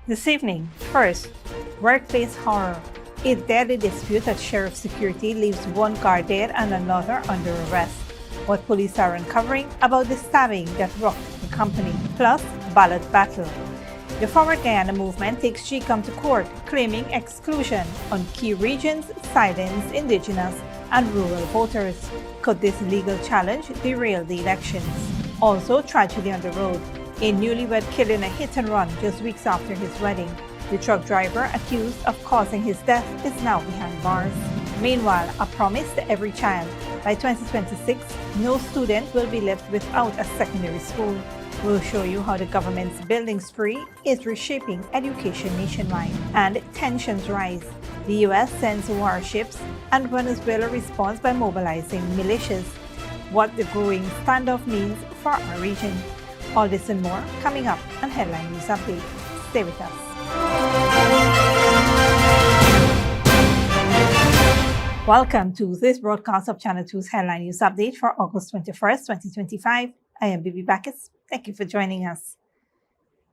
This evening, first, workplace horror. A deadly dispute at Sheriff Security leaves one guard dead and another under arrest. What police are uncovering about the stabbing that rocked the company, plus ballot battle. The Forward Guyana Movement takes GECOM to court, claiming exclusion on key regions, silence Indigenous and rural voters. Could this legal challenge derail the elections? Also, tragedy on the road. A newlywed killed in a hit-and-run just weeks after his wedding. The truck driver accused of causing his death is now behind bars. Meanwhile, a promise to every child. By 2026, no student will be left without a secondary school. We'll show you how the government's building spree is reshaping education nationwide. And tensions rise. The US sends warships and Venezuela responds by mobilizing militias. What the growing standoff means for our region. All this and more coming up on Headline News Update. Stay with us. Welcome to this broadcast of Channel 2's Headline News Update for August 21st, 2025. I am Bibi Bacchus. Thank you for joining us.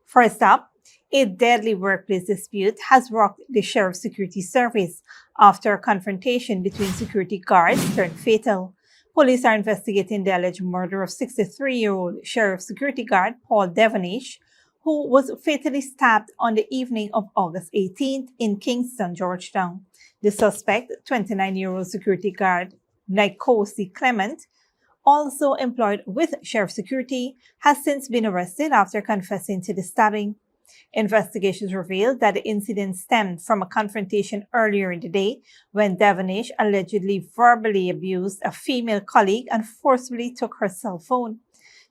First up, a deadly workplace dispute has rocked the Sheriff's Security Service after a confrontation between security guards turned fatal. Police are investigating the alleged murder of 63-year-old Sheriff Security Guard Paul Devonish, who was fatally stabbed on the evening of August 18th in Kingston, Georgetown. The suspect, 29-year-old security guard Nikosi Clement, also employed with Sheriff Security, has since been arrested after confessing to the stabbing. Investigations revealed that the incident stemmed from a confrontation earlier in the day when Devonish allegedly verbally abused a female colleague and forcibly took her cell phone.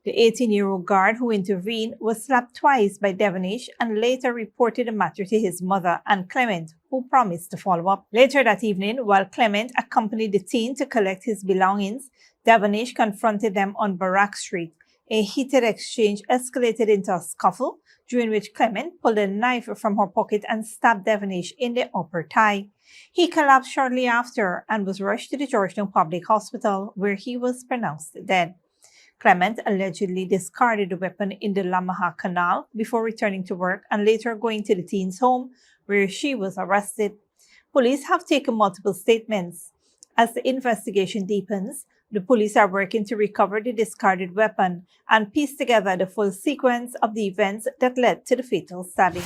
The 18-year-old guard who intervened was slapped twice by Devonish and later reported the matter to his mother and Clement, who promised to follow up. Later that evening, while Clement accompanied the teen to collect his belongings, Devonish confronted them on Barak Street. A heated exchange escalated into a scuffle, during which Clement pulled a knife from her pocket and stabbed Devonish in the upper thigh. He collapsed shortly after and was rushed to the Georgetown Public Hospital, where he was pronounced dead. Clement allegedly discarded the weapon in the Lamaha Canal before returning to work and later going to the teen's home, where she was arrested. Police have taken multiple statements. As the investigation deepens, the police are working to recover the discarded weapon and piece together the full sequence of the events that led to the fatal stabbing.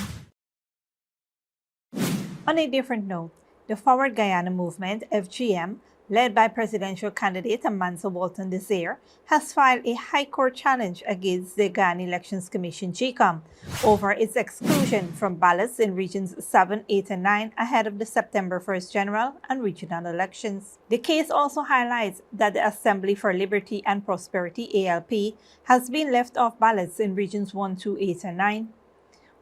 On a different note, the Forward Guyana Movement, FGM, led by presidential candidate Amansa Walton Desir, has filed a High Court challenge against the Guyana Elections Commission GECOM over its exclusion from ballots in regions 7, 8, and 9 ahead of the September 1st general and regional elections. The case also highlights that the Assembly for Liberty and Prosperity ALP has been left off ballots in regions 1, 2, 8, and 9.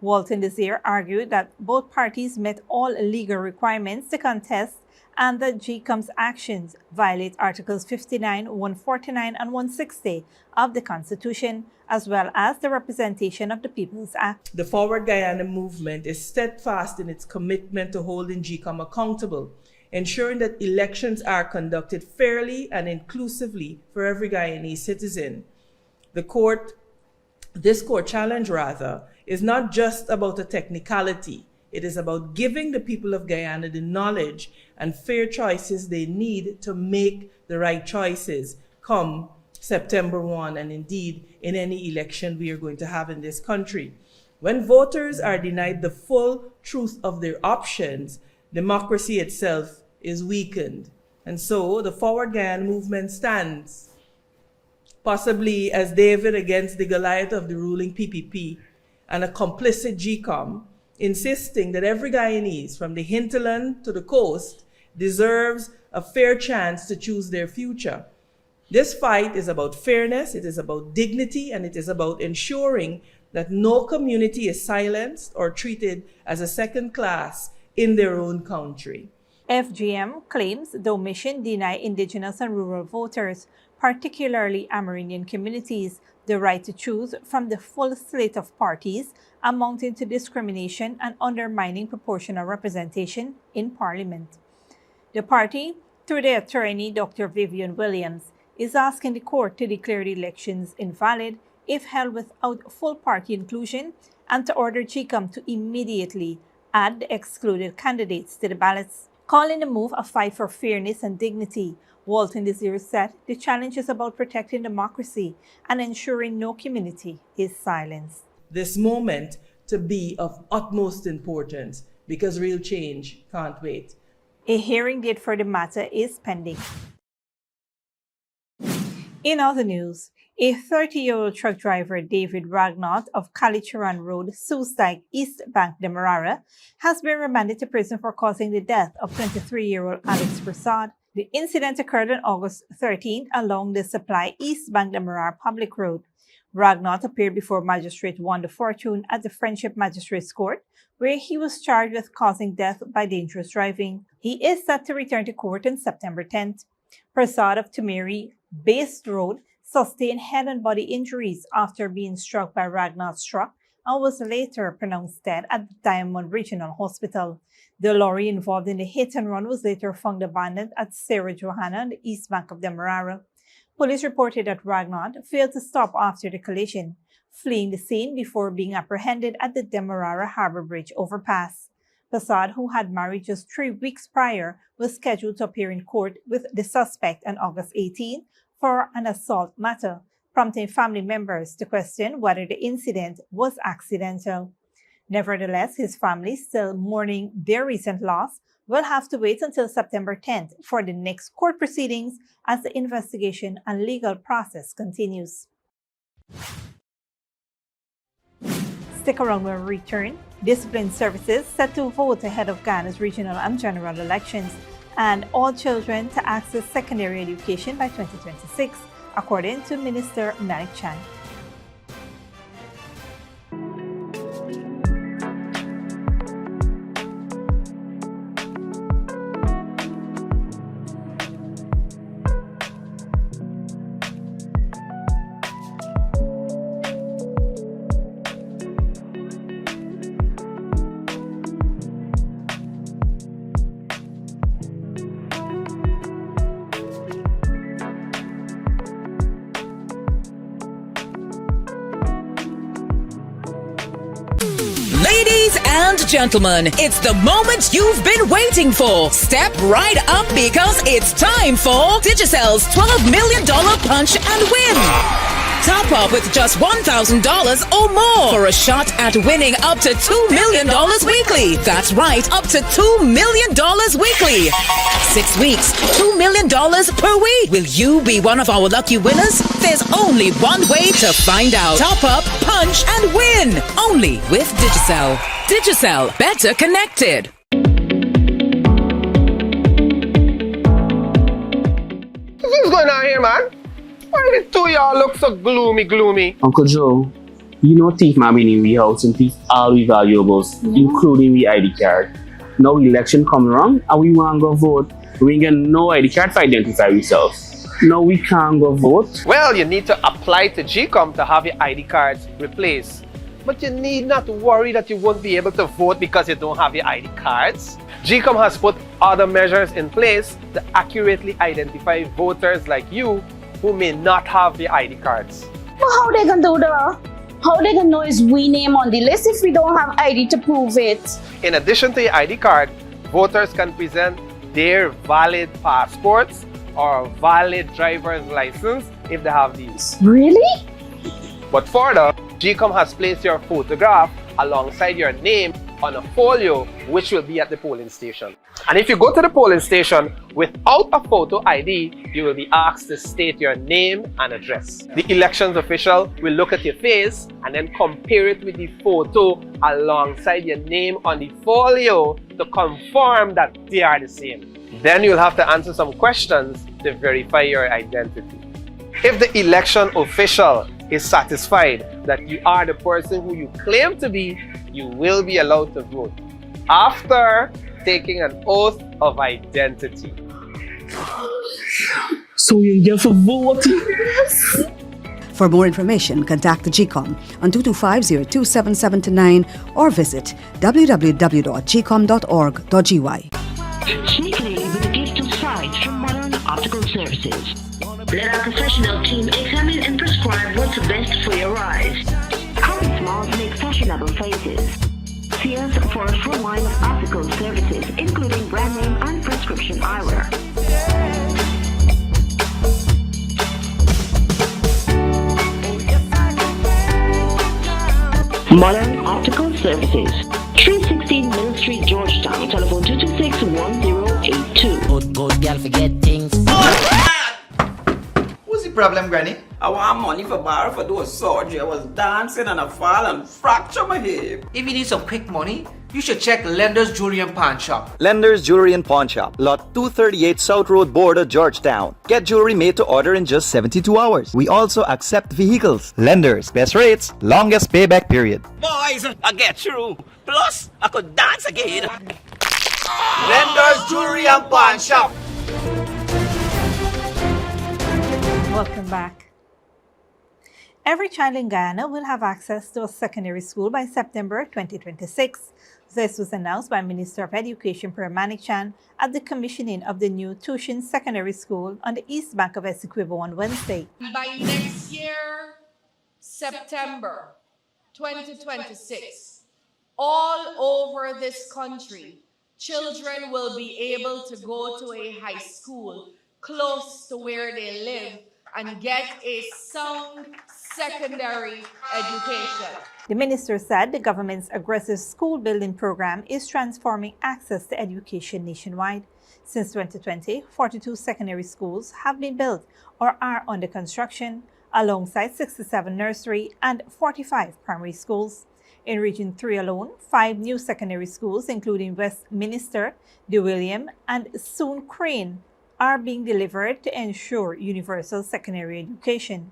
Walton Desir argued that both parties met all legal requirements to contest and that GECOM's actions violate Articles 59, 149, and 160 of the Constitution, as well as the Representation of the People's Act. The Forward Guyana Movement is steadfast in its commitment to holding GECOM accountable, ensuring that elections are conducted fairly and inclusively for every Guyanese citizen. This court challenge, is not just about a technicality. It is about giving the people of Guyana the knowledge and fair choices they need to make the right choices come September 1 and indeed in any election we are going to have in this country. When voters are denied the full truth of their options, democracy itself is weakened. And so the Forward Guyana Movement stands, possibly as David against the Goliath of the ruling PPP and a complicit GECOM, insisting that every Guyanese, from the hinterland to the coast, deserves a fair chance to choose their future. This fight is about fairness, it is about dignity, and it is about ensuring that no community is silenced or treated as a second class in their own country. FGM claims the omission deny Indigenous and rural voters, particularly Amerindian communities, the right to choose from the full slate of parties, amounting to discrimination and undermining proportional representation in Parliament. The party, through their attorney Dr. Vivian Williams, is asking the court to declare the elections invalid, if held without full party inclusion, and to order GECOM to immediately add the excluded candidates to the ballots. Calling the move a fight for fairness and dignity, Walton Desir said the challenge is about protecting democracy and ensuring no community is silenced. This moment to be of utmost importance because real change can't wait. A hearing date for the matter is pending. In other news, a 30-year-old truck driver, David Ragnott of Kalicharan Road, Soustag, East Bank, Demerara, has been remanded to prison for causing the death of 23-year-old Alex Prasad. The incident occurred on August 13th along the Supply East Bank Demerara Public Road. Ragnott appeared before Magistrate Wanda Fortune at the Friendship Magistrates Court, where he was charged with causing death by dangerous driving. He is set to return to court on September 10th. Prasad of Tumeri, Base Road, sustained head and body injuries after being struck by Ragnott's truck and was later pronounced dead at the Diamond Regional Hospital. The lorry involved in the hit and run was later found abandoned at Sarah Johanna on the east bank of Demerara. Police reported that Ragnott failed to stop after the collision, fleeing the scene before being apprehended at the Demerara Harbour Bridge overpass. Prasad, who had married just 3 weeks prior, was scheduled to appear in court with the suspect on August 18 for an assault matter, prompting family members to question whether the incident was accidental. Nevertheless, his family, still mourning their recent loss, will have to wait until September 10th for the next court proceedings as the investigation and legal process continues. Stick around when we return. Discipline Services set to vote ahead of Ghana's regional and general elections, and all children to access secondary education by 2026, according to Minister Malik Chan. Ladies and gentlemen, it's the moment you've been waiting for. Step right up because it's time for Digicel's $12 million punch and win. Top up with just $1,000 or more for a shot at winning up to $2 million weekly. That's right, up to $2 million weekly. 6 weeks, $2 million per week. Will you be one of our lucky winners? There's only one way to find out. Top up, punch, and win. Only with Digicel. Digicel, better connected. What's going on here, man? Why the two of y'all look so gloomy? Uncle Joe, you know thief man been in we house and thief all we valuables, including we ID card. Now election come around and we want to go vote. We ain't get no ID card to identify ourselves. Now we can't go vote. Well, you need to apply to GECOM to have your ID cards replaced. But you need not worry that you won't be able to vote because you don't have your ID cards. GECOM has put other measures in place to accurately identify voters like you who may not have the ID cards. But how they gonna do that? How they gonna know is we name on the list if we don't have ID to prove it? In addition to your ID card, voters can present their valid passports or valid driver's license if they have these. Really? But further, GECOM has placed your photograph alongside your name on a folio which will be at the polling station. And if you go to the polling station without a photo ID, you will be asked to state your name and address. The elections official will look at your face and then compare it with the photo alongside your name on the folio to confirm that they are the same. Then you'll have to answer some questions to verify your identity. If the election official is satisfied that you are the person who you claim to be, you will be allowed to vote after taking an oath of identity. So you get for vote? For more information, contact the GECOM on 225-02779 or visit www.gecom.org.gy. Sneakily with a gift of sight from Modern Optical Services. Let our professional team examine and prescribe what's best for your eyes. Common Smalls make fashionable faces. See us for a full line of optical services, including brand name and prescription eyewear. Modern Optical Services. 316 Mill Street, Georgetown. Telephone 226-1082. Good girl forget things. What's the problem, Granny? I want money for borrow for do a surgery. I was dancing and I fall and fracture my hip. If you need some quick money, you should check Lender's Jewelry and Pawn Shop. Lender's Jewelry and Pawn Shop, lot 238 South Road, Border, Georgetown. Get jewelry made to order in just 72 hours. We also accept vehicles. Lender's, best rates, longest payback period. Boys, I get through. Plus, I could dance again. Lender's Jewelry and Pawn Shop. Welcome back. Every child in Guyana will have access to a secondary school by September 2026. This was announced by Minister of Education Per Manichan at the commissioning of the new Tushin Secondary School on the east bank of Essequibo on Wednesday. By next year, September 2026, all over this country, children will be able to go to a high school close to where they live and get a sound secondary education. The minister said the government's aggressive school building program is transforming access to education nationwide. Since 2020, 42 secondary schools have been built or are under construction, alongside 67 nursery and 45 primary schools. In Region 3 alone, 5 new secondary schools, including Westminster, De William, and soon Crane, are being delivered to ensure universal secondary education.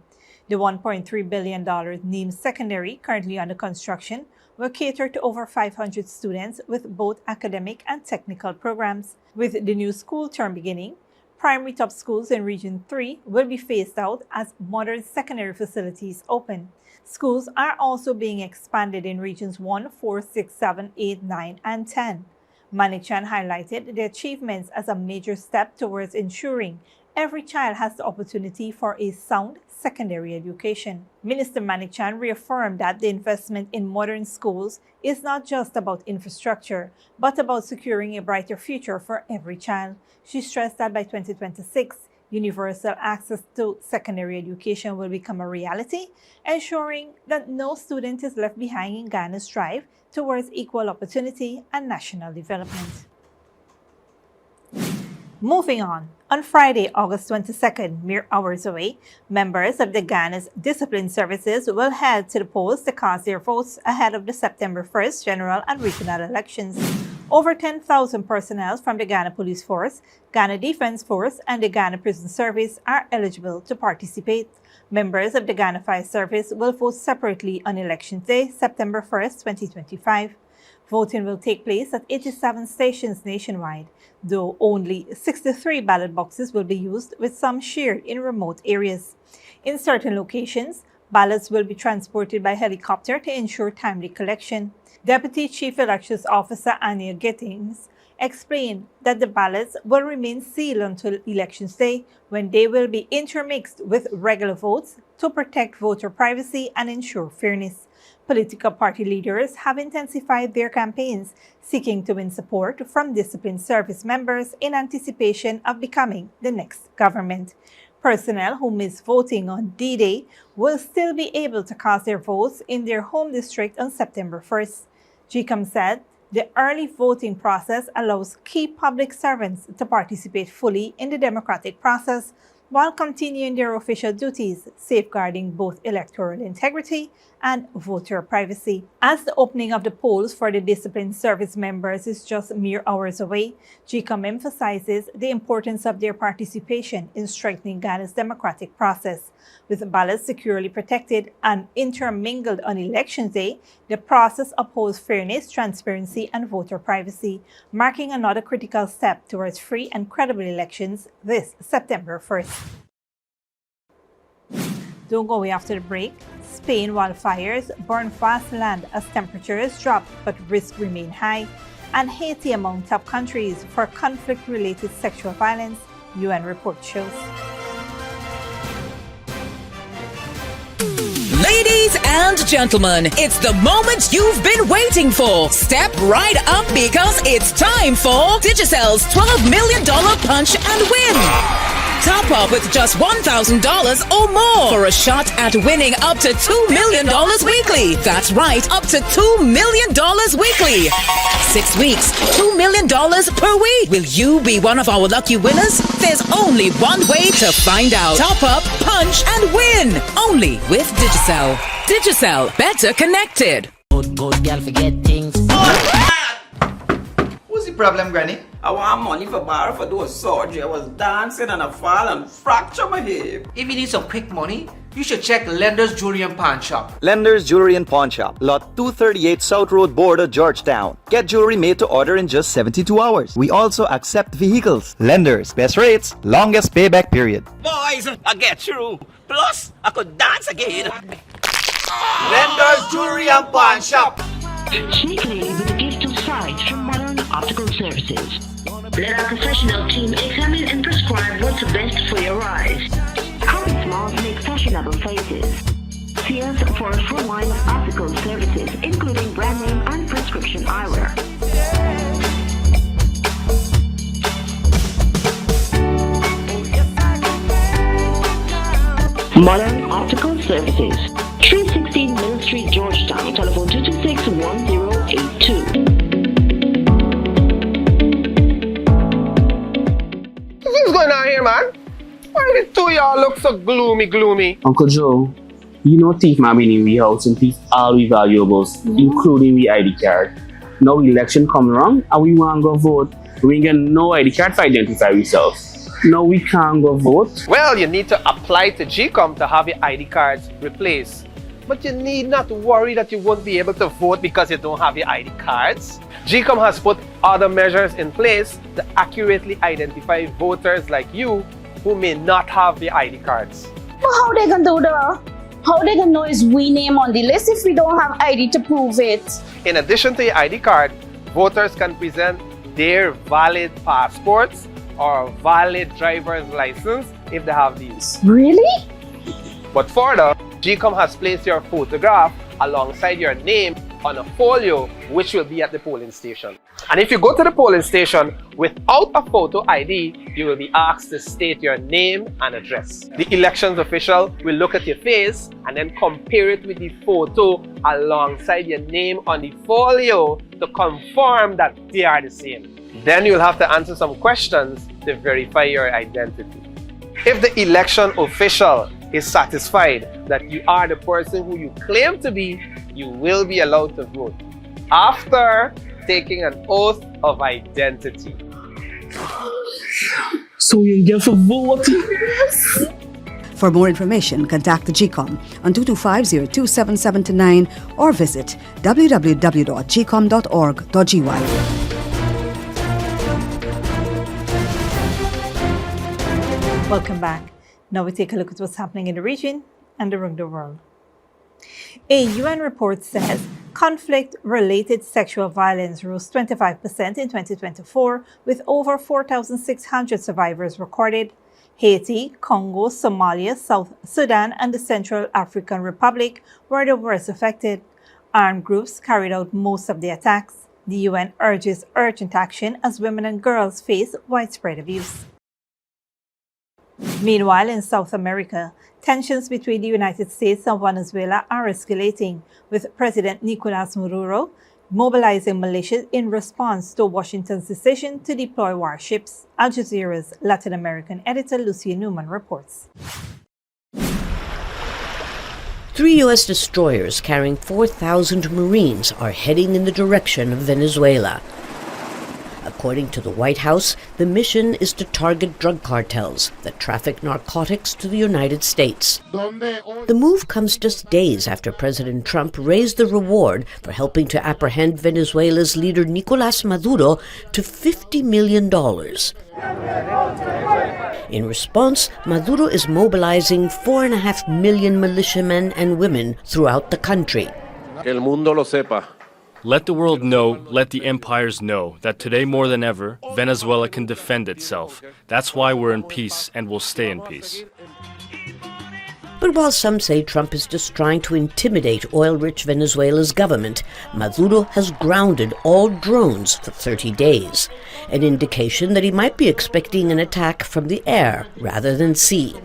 The $1.3 billion NEEM Secondary, currently under construction, will cater to over 500 students with both academic and technical programs. With the new school term beginning, primary top schools in Region 3 will be phased out as modern secondary facilities open. Schools are also being expanded in Regions 1, 4, 6, 7, 8, 9, and 10. Manichan highlighted the achievements as a major step towards ensuring every child has the opportunity for a sound secondary education. Minister Manichan reaffirmed that the investment in modern schools is not just about infrastructure, but about securing a brighter future for every child. She stressed that by 2026, universal access to secondary education will become a reality, ensuring that no student is left behind in Ghana's drive towards equal opportunity and national development. Moving on Friday, August 22nd, mere hours away, members of the Ghana's Discipline Services will head to the polls to cast their votes ahead of the September 1st general and regional elections. Over 10,000 personnel from the Ghana Police Force, Ghana Defense Force, and the Ghana Prison Service are eligible to participate. Members of the Ghana Fire Service will vote separately on Election Day, September 1st, 2025. Voting will take place at 87 stations nationwide, though only 63 ballot boxes will be used, with some shared in remote areas. In certain locations, ballots will be transported by helicopter to ensure timely collection. Deputy Chief Elections Officer Anya Gittings explained that the ballots will remain sealed until Elections Day, when they will be intermixed with regular votes to protect voter privacy and ensure fairness. Political party leaders have intensified their campaigns, seeking to win support from disciplined service members in anticipation of becoming the next government. Personnel who miss voting on D-Day will still be able to cast their votes in their home district on September 1st. GECOM said the early voting process allows key public servants to participate fully in the democratic process while continuing their official duties, safeguarding both electoral integrity and voter privacy. As the opening of the polls for the disciplined service members is just mere hours away, GECOM emphasizes the importance of their participation in strengthening Ghana's democratic process. With ballots securely protected and intermingled on Election Day, the process upholds fairness, transparency, and voter privacy, marking another critical step towards free and credible elections this September 1st. Don't go away after the break. Spain wildfires burn vast land as temperatures drop but risks remain high. And Haiti among top countries for conflict-related sexual violence, UN report shows. Ladies and gentlemen, it's the moment you've been waiting for. Step right up because it's time for Digicel's $12 million punch and win. Top up with just $1,000 or more for a shot at winning up to $2 million weekly. That's right, up to $2 million weekly. 6 weeks, $2 million per week. Will you be one of our lucky winners? There's only one way to find out. Top up, punch, and win. Only with Digicel. Digicel, better connected. Good girl, forget things. What's the problem, Granny? I want money for borrow for do a surgery. I was dancing and I fall and fracture my hip. If you need some quick money, you should check Lender's Jewelry and Pawn Shop. Lender's Jewelry and Pawn Shop, Lot 238 South Road Border, Georgetown. Get jewelry made to order in just 72 hours. We also accept vehicles. Lenders, best rates, longest payback period. Boys, I get through. Plus, I could dance again. Lender's Jewelry and Pawn Shop. Sneakily with a gift of sight from Modern Optical Services. Let our professional team examine and prescribe what's best for your eyes. Common smiles make fashionable faces. See us for a full line of optical services, including brand name and prescription eyewear. Modern Optical Services, 316 Mill Street, Georgetown. Telephone 226-1082. What's going on here, man? Why the two of y'all look so gloomy? Uncle Joe, you know thief man been in we house and thief all we valuables, including we ID card. Now election come around and we want to go vote. We ain't get no ID card to identify ourselves. Now we can't go vote. Well, you need to apply to GECOM to have your ID cards replaced. But you need not worry that you won't be able to vote because you don't have your ID cards. GECOM has put other measures in place to accurately identify voters like you who may not have the ID cards. But how they gonna do that? How they gonna know is we name on the list if we don't have ID to prove it? In addition to your ID card, voters can present their valid passports or valid driver's license if they have these. Really? But further, GECOM has placed your photograph alongside your name on a folio which will be at the polling station. And if you go to the polling station without a photo ID, you will be asked to state your name and address. The elections official will look at your face and then compare it with the photo alongside your name on the folio to confirm that they are the same. Then you'll have to answer some questions to verify your identity. If the election official is satisfied that you are the person who you claim to be, you will be allowed to vote after taking an oath of identity. So you get for voting? For more information, contact the GECOM on 225-027729 or visit www.gecom.org.gy. Welcome back. Now we take a look at what's happening in the region and around the world. A UN report says conflict-related sexual violence rose 25% in 2024, with over 4,600 survivors recorded. Haiti, Congo, Somalia, South Sudan, and the Central African Republic were the worst affected. Armed groups carried out most of the attacks. The UN urges urgent action as women and girls face widespread abuse. Meanwhile, in South America, tensions between the United States and Venezuela are escalating, with President Nicolás Maduro mobilizing militias in response to Washington's decision to deploy warships. Al Jazeera's Latin American editor Lucia Newman reports. 3 U.S. destroyers carrying 4,000 Marines are heading in the direction of Venezuela. According to the White House, the mission is to target drug cartels that traffic narcotics to the United States. The move comes just days after President Trump raised the reward for helping to apprehend Venezuela's leader Nicolás Maduro to $50 million. In response, Maduro is mobilizing 4.5 million militiamen and women throughout the country. Que el mundo lo sepa. Let the world know, let the empires know that today more than ever, Venezuela can defend itself. That's why we're in peace and will stay in peace. But while some say Trump is just trying to intimidate oil-rich Venezuela's government, Maduro has grounded all drones for 30 days, an indication that he might be expecting an attack from the air rather than sea.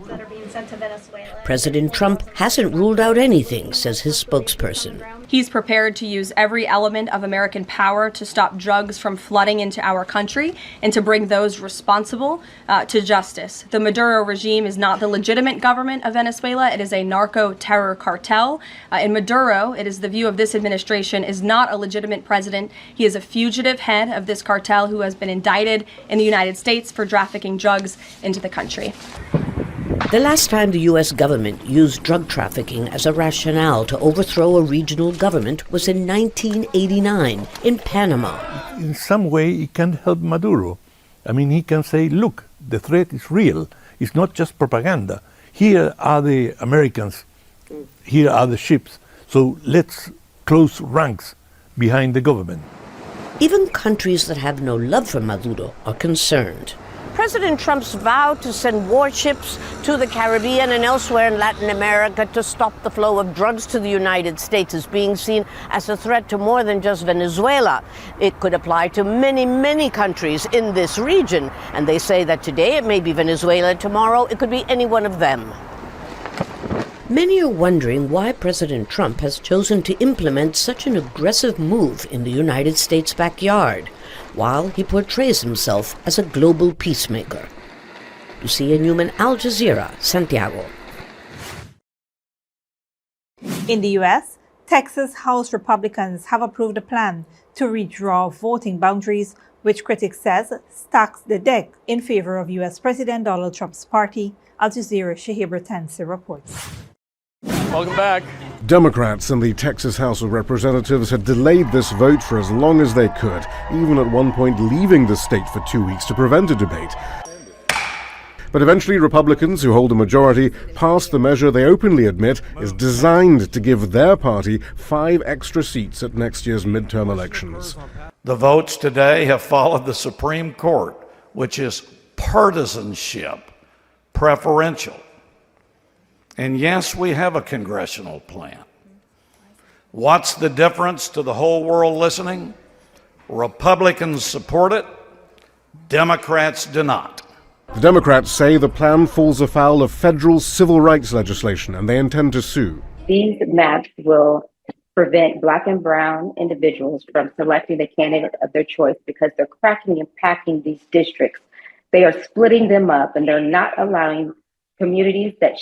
President Trump hasn't ruled out anything, says his spokesperson. He's prepared to use every element of American power to stop drugs from flooding into our country and to bring those responsible to justice. The Maduro regime is not the legitimate government of Venezuela. It is a narco-terror cartel. In Maduro, it is the view of this administration, is not a legitimate president. He is a fugitive head of this cartel who has been indicted in the United States for trafficking drugs into the country. The last time the U.S. government used drug trafficking as a rationale to overthrow a regional government was in 1989 in Panama. In some way, it can help Maduro. I mean, he can say, look, the threat is real. It's not just propaganda. Here are the Americans. Here are the ships. So let's close ranks behind the government. Even countries that have no love for Maduro are concerned. President Trump's vow to send warships to the Caribbean and elsewhere in Latin America to stop the flow of drugs to the United States is being seen as a threat to more than just Venezuela. It could apply to many, many countries in this region. And they say that today it may be Venezuela, tomorrow it could be any one of them. Many are wondering why President Trump has chosen to implement such an aggressive move in the United States' backyard, while he portrays himself as a global peacemaker. Lucia Newman, Al Jazeera, Santiago. In the U.S., Texas House Republicans have approved a plan to redraw voting boundaries, which critics says stacks the deck in favor of U.S. President Donald Trump's party. Al Jazeera's Shahib Ratansi reports. Welcome back. Democrats in the Texas House of Representatives had delayed this vote for as long as they could, even at one point leaving the state for 2 weeks to prevent a debate. But eventually Republicans, who hold a majority, passed the measure they openly admit is designed to give their party 5 extra seats at next year's midterm elections. The votes today have followed the Supreme Court, which is partisanship, preferential. And yes, we have a congressional plan. What's the difference to the whole world listening? Republicans support it, Democrats do not. The Democrats say the plan falls afoul of federal civil rights legislation, and they intend to sue. These maps will prevent Black and brown individuals from selecting the candidate of their choice because they're cracking and packing these districts. They are splitting them up, and they're not allowing communities that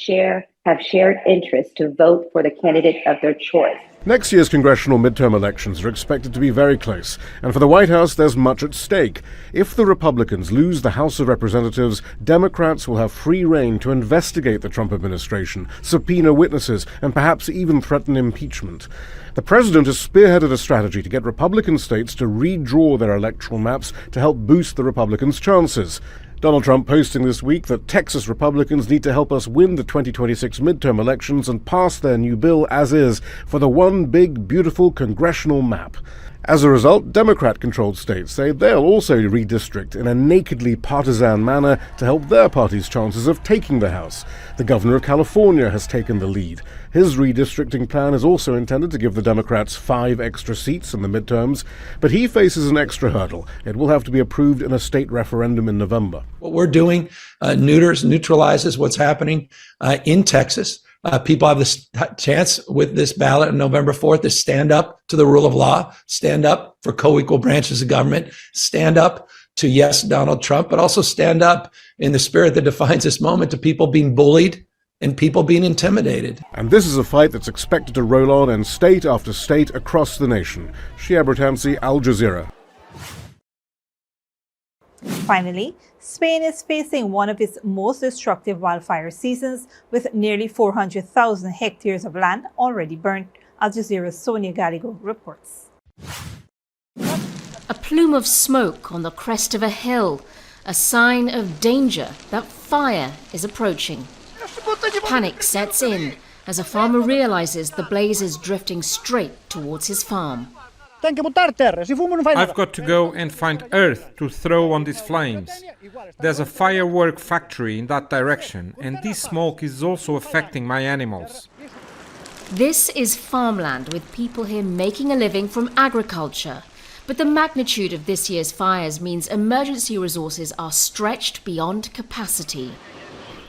have shared interests to vote for the candidate of their choice. Next year's congressional midterm elections are expected to be very close, and for the White House there's much at stake. If the Republicans lose the House of Representatives, Democrats will have free rein to investigate the Trump administration, subpoena witnesses, and perhaps even threaten impeachment. The president has spearheaded a strategy to get Republican states to redraw their electoral maps to help boost the Republicans' chances. Donald Trump posting this week that Texas Republicans need to help us win the 2026 midterm elections and pass their new bill as is for the one big, beautiful congressional map. As a result, Democrat-controlled states say they'll also redistrict in a nakedly partisan manner to help their party's chances of taking the House. The governor of California has taken the lead. His redistricting plan is also intended to give the Democrats 5 extra seats in the midterms, but he faces an extra hurdle. It will have to be approved in a state referendum in November. What we're doing neutralizes what's happening in Texas. People have this chance with this ballot on November 4th to stand up to the rule of law, stand up for co-equal branches of government, stand up to yes, Donald Trump, but also stand up in the spirit that defines this moment to people being bullied and people being intimidated. And this is a fight that's expected to roll on in state after state across the nation. Shia Bratansi, Al Jazeera. Finally, Spain is facing one of its most destructive wildfire seasons, with nearly 400,000 hectares of land already burnt. Al Jazeera's Sonia Gallego reports. A plume of smoke on the crest of a hill, a sign of danger that fire is approaching. Panic sets in as a farmer realizes the blaze is drifting straight towards his farm. I've got to go and find earth to throw on these flames. There's a firework factory in that direction, and this smoke is also affecting my animals. This is farmland with people here making a living from agriculture. But the magnitude of this year's fires means emergency resources are stretched beyond capacity.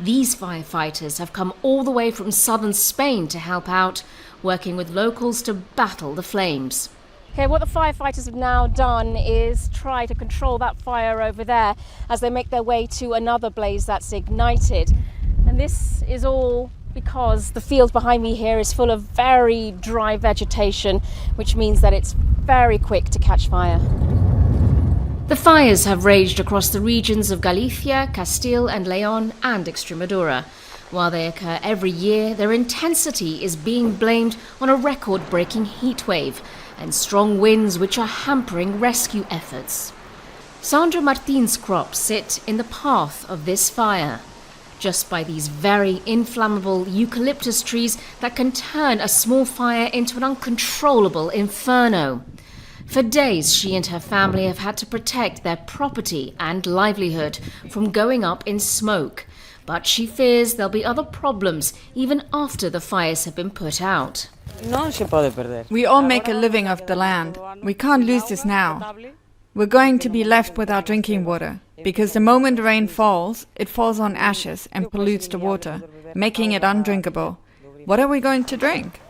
These firefighters have come all the way from southern Spain to help out, working with locals to battle the flames. Okay, what the firefighters have now done is try to control that fire over there as they make their way to another blaze that's ignited. And this is all because the field behind me here is full of very dry vegetation, which means that it's very quick to catch fire. The fires have raged across the regions of Galicia, Castile and Leon and Extremadura. While they occur every year, their intensity is being blamed on a record-breaking heat wave and strong winds which are hampering rescue efforts. Sandra Martin's crops sit in the path of this fire, just by these very inflammable eucalyptus trees that can turn a small fire into an uncontrollable inferno. For days, she and her family have had to protect their property and livelihood from going up in smoke. But she fears there'll be other problems even after the fires have been put out. We all make a living off the land. We can't lose this now. We're going to be left without drinking water, because the moment rain falls, it falls on ashes and pollutes the water, making it undrinkable. What are we going to drink?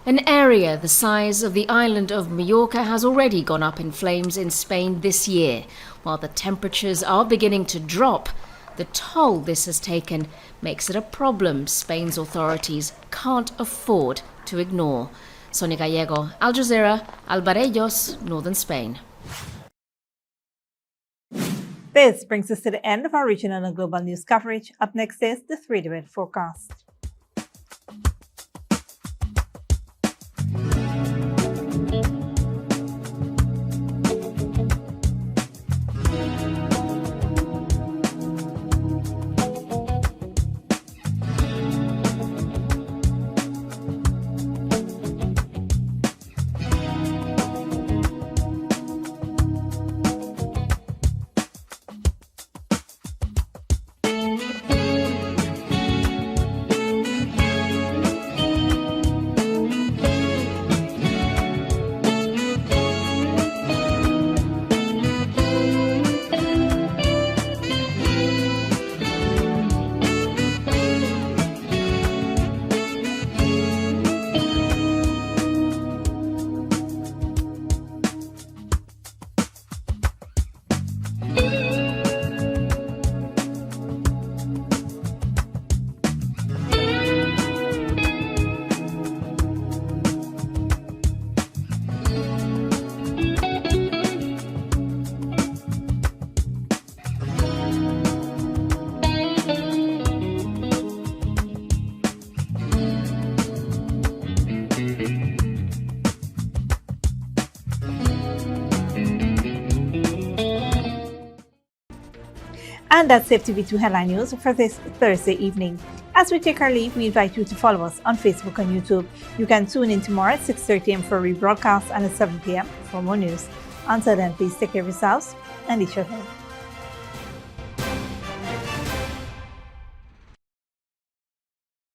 An area the size of the island of Mallorca has already gone up in flames in Spain this year. While the temperatures are beginning to drop, the toll this has taken makes it a problem Spain's authorities can't afford to ignore. Sonia Gallego, Al Jazeera, Albarellos, Northern Spain. This brings us to the end of our regional and global news coverage. Up next is the 3-day weather forecast. And that's FTV2 Headline News for this Thursday evening. As we take our leave, we invite you to follow us on Facebook and YouTube. You can tune in tomorrow at 6:30 a.m. for a rebroadcast and at 7 p.m. for more news. Until then, please take care of yourselves and each other.